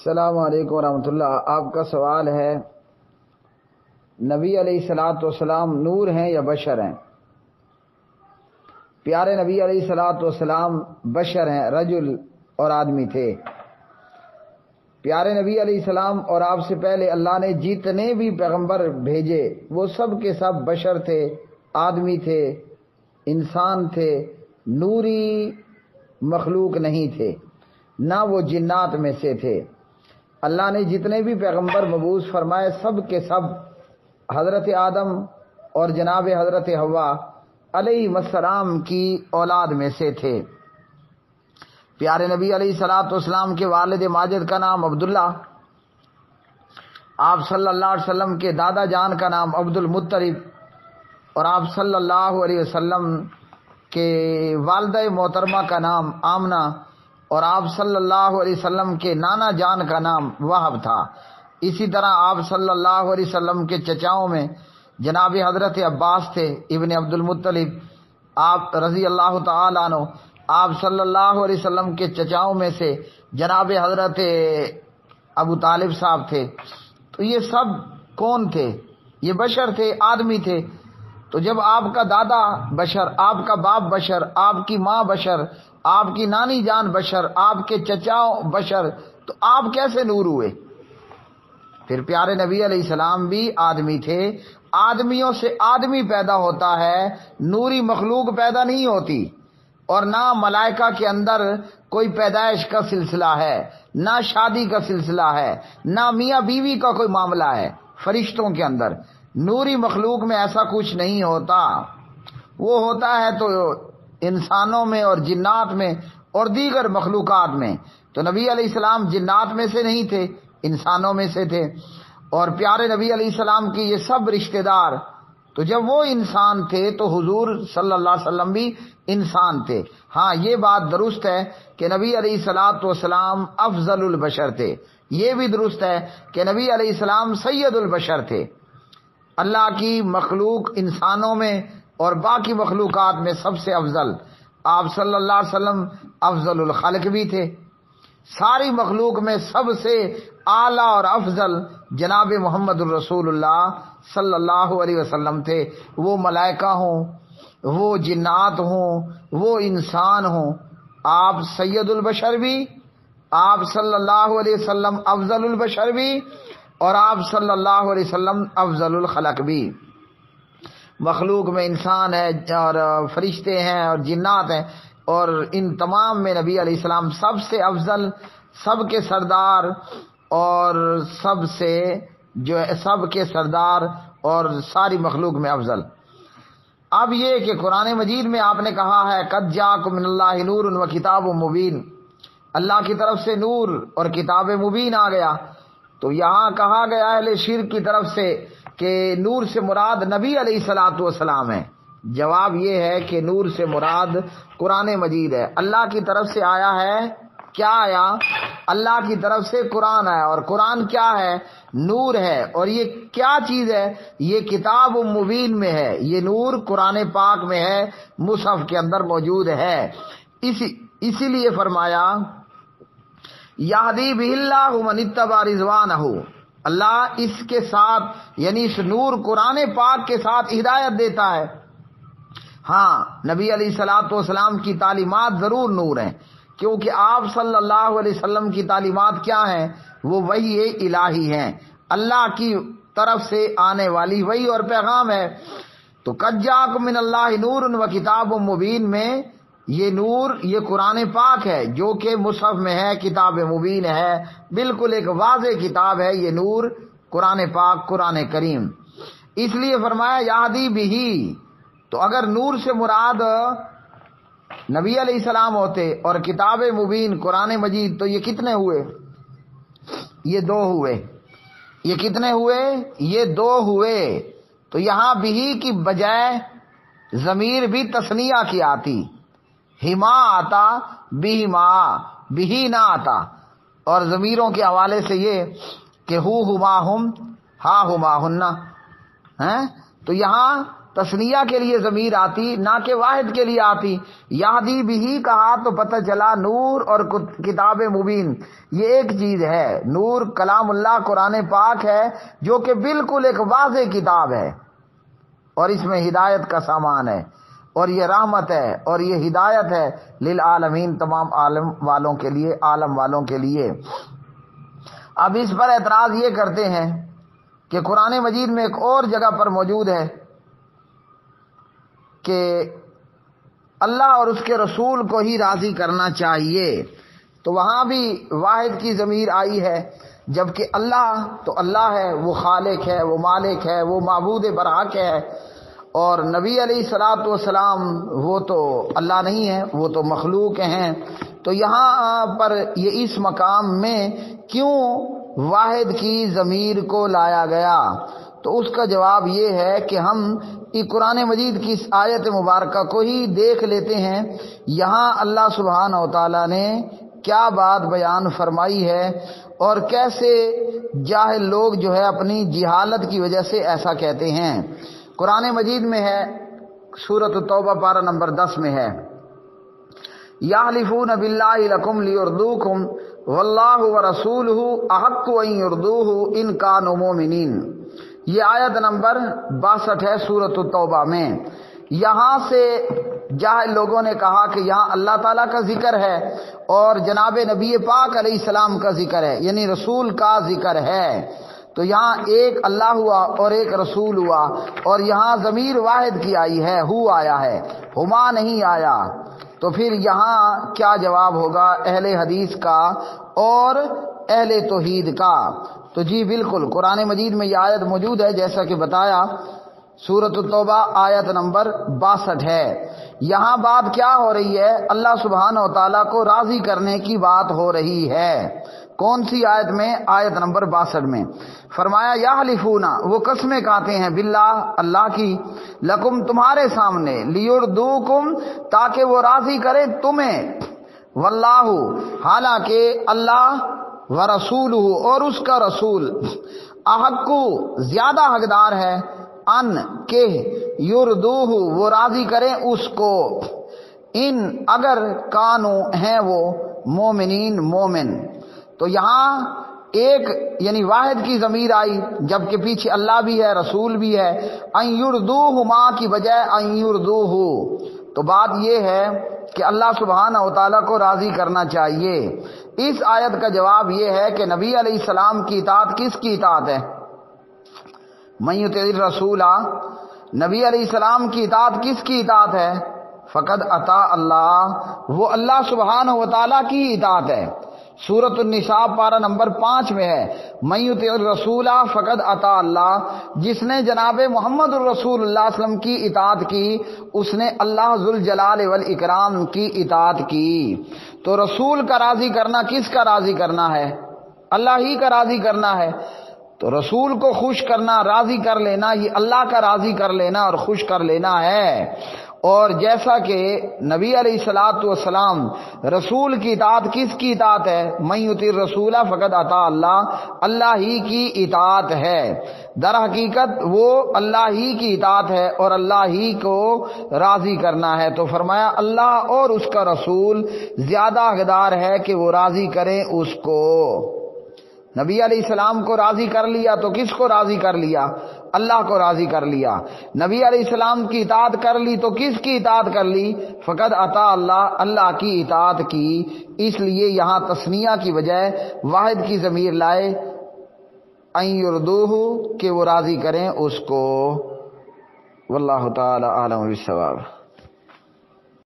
السلام علیکم ورحمۃ اللہ۔ آپ کا سوال ہے نبی علیہ الصلوۃ والسلام نور ہیں یا بشر ہیں؟ پیارے نبی علیہ الصلوۃ والسلام بشر ہیں، رجل اور آدمی تھے۔ پیارے نبی علیہ السلام اور آپ سے پہلے اللہ نے جتنے بھی پیغمبر بھیجے وہ سب کے سب بشر تھے، آدمی تھے، انسان تھے، نوری مخلوق نہیں تھے، نہ وہ جنات میں سے تھے۔ اللہ نے جتنے بھی پیغمبر مبعوث فرمائے سب کے سب حضرت آدم اور جناب حضرت حوا علیہ السلام کی اولاد میں سے تھے۔ پیارے نبی علیہ الصلوۃ والسلام کے والد ماجد کا نام عبداللہ، آپ صلی اللہ علیہ وسلم کے دادا جان کا نام عبد المطلب، اور آپ صلی اللہ علیہ وسلم کے والدہ محترمہ کا نام آمنہ، اور آپ صلی اللہ علیہ وسلم کے نانا جان کا نام وہب تھا۔ اسی طرح آپ صلی اللہ علیہ وسلم کے چچاؤں میں جناب حضرت عباس تھے ابن عبد المطلب، آپ رضی اللہ تعالیٰ عنہ۔ آپ صلی اللہ علیہ وسلم کے چچاؤں میں سے جناب حضرت ابو طالب صاحب تھے۔ تو یہ سب کون تھے؟ یہ بشر تھے، آدمی تھے۔ تو جب آپ کا دادا بشر، آپ کا باپ بشر، آپ کی ماں بشر، آپ کی نانی جان بشر، آپ کے چچا بشر، تو آپ کیسے نور ہوئے؟ پھر پیارے نبی علیہ السلام بھی آدمی تھے، آدمیوں سے آدمی پیدا ہوتا ہے، نوری مخلوق پیدا نہیں ہوتی، اور نہ ملائکہ کے اندر کوئی پیدائش کا سلسلہ ہے، نہ شادی کا سلسلہ ہے، نہ میاں بیوی کا کوئی معاملہ ہے۔ فرشتوں کے اندر نوری مخلوق میں ایسا کچھ نہیں ہوتا۔ وہ ہوتا ہے تو انسانوں میں اور جنات میں اور دیگر مخلوقات میں۔ تو نبی علیہ السلام جنات میں سے نہیں تھے، انسانوں میں سے تھے، اور پیارے نبی علیہ السلام کے یہ سب رشتہ دار، تو جب وہ انسان تھے تو حضور صلی اللہ علیہ وسلم بھی انسان تھے۔ ہاں، یہ بات درست ہے کہ نبی علیہ الصلوۃ والسلام افضل البشر تھے، یہ بھی درست ہے کہ نبی علیہ السلام سید البشر تھے۔ اللہ کی مخلوق انسانوں میں اور باقی مخلوقات میں سب سے افضل آپ صلی اللہ علیہ وسلم افضل الخلق بھی تھے۔ ساری مخلوق میں سب سے اعلیٰ اور افضل جناب محمد الرسول اللہ صلی اللہ علیہ وسلم تھے۔ وہ ملائکہ ہوں، وہ جنات ہوں، وہ انسان ہوں، آپ سید البشر بھی، آپ صلی اللہ علیہ وسلم افضل البشر بھی، اور آپ صلی اللہ علیہ وسلم افضل الخلق بھی۔ مخلوق میں انسان ہے اور فرشتے ہیں اور جنات ہیں، اور ان تمام میں نبی علیہ السلام سب سے افضل، سب کے سردار، اور سب کے سردار اور ساری مخلوق میں افضل۔ اب یہ کہ قرآن مجید میں آپ نے کہا ہے قد جاءکم من اللہ نور و کتاب مبین، اللہ کی طرف سے نور اور کتاب مبین آ گیا۔ تو یہاں کہا گیا اہل شرک کی طرف سے کہ نور سے مراد نبی علیہ الصلوۃ والسلام ہے۔ جواب یہ ہے کہ نور سے مراد قرآن مجید ہے، اللہ کی طرف سے آیا ہے۔ کیا آیا؟ اللہ کی طرف سے قرآن آیا، اور قرآن کیا ہے؟ نور ہے۔ اور یہ کیا چیز ہے؟ یہ کتاب مبین میں ہے، یہ نور قرآن پاک میں ہے، مصحف کے اندر موجود ہے۔ اسی لیے فرمایا یہدی بہ اللہ من اتبع رضوانہ، اللہ اس کے ساتھ یعنی اس نور قرآن پاک کے ساتھ ہدایت دیتا ہے۔ ہاں، نبی علیہ الصلوۃ والسلام کی تعلیمات ضرور نور ہیں، کیونکہ آپ صلی اللہ علیہ وسلم کی تعلیمات کیا ہیں؟ وہ وحی الہی ہیں، اللہ کی طرف سے آنے والی وحی اور پیغام ہے۔ تو قد جاءکم من اللہ نور و کتاب مبین میں یہ نور، یہ قرآن پاک ہے جو کہ مصحف میں ہے، کتاب مبین ہے، بالکل ایک واضح کتاب ہے یہ نور، قرآن پاک، قرآن کریم۔ اس لیے فرمایا یہدی بہ، تو اگر نور سے مراد نبی علیہ السلام ہوتے اور کتاب مبین قرآن مجید، تو یہ کتنے ہوئے؟ یہ دو ہوئے۔ یہ کتنے ہوئے؟ یہ دو ہوئے۔ تو یہاں بہ کی بجائے ضمیر بھی تثنیہ کی آتی، ہما آتا، بہما، بہی نہ آتا۔ اور ضمیروں کے حوالے سے یہ کہ ہما ہم، ہا ہما ہن، تو یہاں تثنیہ کے لیے ضمیر آتی نہ کہ واحد کے لیے آتی. یہدی بھی کہا تو پتہ چلا نور اور کتاب مبین یہ ایک چیز ہے. نور کلام اللہ قرآن پاک ہے جو کہ بالکل ایک واضح کتاب ہے اور اس میں ہدایت کا سامان ہے اور یہ رحمت ہے اور یہ ہدایت ہے للعالمین تمام عالم والوں کے لیے، عالم والوں کے لیے. اب اس پر اعتراض یہ کرتے ہیں کہ قرآن مجید میں ایک اور جگہ پر موجود ہے کہ اللہ اور اس کے رسول کو ہی راضی کرنا چاہیے، تو وہاں بھی واحد کی ضمیر آئی ہے، جبکہ اللہ تو اللہ ہے، وہ خالق ہے، وہ مالک ہے، وہ معبود برحق ہے، اور نبی علیہ الصلوۃ والسلام وہ تو اللہ نہیں ہے، وہ تو مخلوق ہیں. تو یہاں پر یہ اس مقام میں کیوں واحد کی ضمیر کو لایا گیا؟ تو اس کا جواب یہ ہے کہ ہم قرآن مجید کی اس آیت مبارکہ کو ہی دیکھ لیتے ہیں. یہاں اللہ سبحانہ و تعالیٰ نے کیا بات بیان فرمائی ہے اور کیسے جاہل لوگ جو ہے اپنی جہالت کی وجہ سے ایسا کہتے ہیں. قرآن مجید میں ہے، سورۃ التوبہ پارہ نمبر 10 میں ہے، یحلفون باللہ لکم لیردوکم واللہ ورسولہ احق ان یردوہ ان کانوا مؤمنین. یہ آیت نمبر 62 ہے سورۃ التوبہ میں. یہاں سے جاہل لوگوں نے کہا کہ یہاں اللہ تعالیٰ کا ذکر ہے اور جناب نبی پاک علیہ السلام کا ذکر ہے، یعنی رسول کا ذکر ہے. تو یہاں ایک اللہ ہوا اور ایک رسول ہوا، اور یہاں ضمیر واحد کی آئی ہے، ہو آیا ہے، ہما نہیں آیا. تو پھر یہاں کیا جواب ہوگا اہل حدیث کا اور اہل توحید کا؟ تو جی بالکل قرآن مجید میں یہ آیت موجود ہے، جیسا کہ بتایا سورۃ التوبہ آیت نمبر 62 ہے. یہاں بات کیا ہو رہی ہے؟ اللہ سبحانہ و تعالیٰ کو راضی کرنے کی بات ہو رہی ہے. کون سی آیت میں؟ آیت نمبر 62 میں فرمایا یحلفون، وہ قسمیں کھاتے ہیں، باللہ اللہ کی، لکم تمہارے سامنے، لیردوکم تاکہ وہ راضی کرے تمہیں، واللہ حالانکہ اللہ ورسولہ اور اس کا رسول، احق زیادہ حقدار ہے، ان کہ یردوہ وہ راضی کریں اس کو، ان اگر کانو ہیں وہ مومنین مومن. تو یہاں ایک یعنی واحد کی ضمیر آئی جبکہ پیچھے اللہ بھی ہے، رسول بھی ہے، ان یردوہ ما کی بجائے ان یردوہ. تو بات یہ ہے کہ اللہ سبحانہ و تعالیٰ کو راضی کرنا چاہیے. اس آیت کا جواب یہ ہے کہ نبی علیہ السلام کی اطاعت کس کی اطاعت ہے؟ من یطع الرسول، نبی علیہ السلام کی اطاعت کس کی اطاعت ہے؟ فقد اطاع اللہ، وہ اللہ سبحانہ و تعالیٰ کی اطاعت ہے. سورۃ النساء پارہ نمبر 5 میں ہے، من یطع الرسول فقد اطاع اللہ، جس نے جناب محمد الرسول اللہ صلی اللہ علیہ وسلم کی اطاعت کی اس نے اللہ ذوالجلال والاکرام کی اطاعت کی. تو رسول کا راضی کرنا کس کا راضی کرنا ہے؟ اللہ ہی کا راضی کرنا ہے. تو رسول کو خوش کرنا، راضی کر لینا، یہ اللہ کا راضی کر لینا اور خوش کر لینا ہے. اور جیسا کہ نبی علیہ الصلوۃ والسلام رسول کی اطاعت کس کی اطاعت ہے؟ من یطع الرسول فقد اطاع اللہ، اللہ ہی کی اطاعت ہے. در حقیقت وہ اللہ ہی کی اطاعت ہے اور اللہ ہی کو راضی کرنا ہے. تو فرمایا اللہ اور اس کا رسول زیادہ حقدار ہے کہ وہ راضی کریں اس کو. نبی علیہ السلام کو راضی کر لیا تو کس کو راضی کر لیا؟ اللہ کو راضی کر لیا. نبی علیہ السلام کی اطاعت کر لی تو کس کی اطاعت کر لی؟ فقد اطاع اللہ، اللہ کی اطاعت کی. اس لیے یہاں تثنیہ کی بجائے واحد کی ضمیر لائے، ان یردوہ کہ وہ راضی کریں اس کو. واللہ تعالی اعلم بالصواب.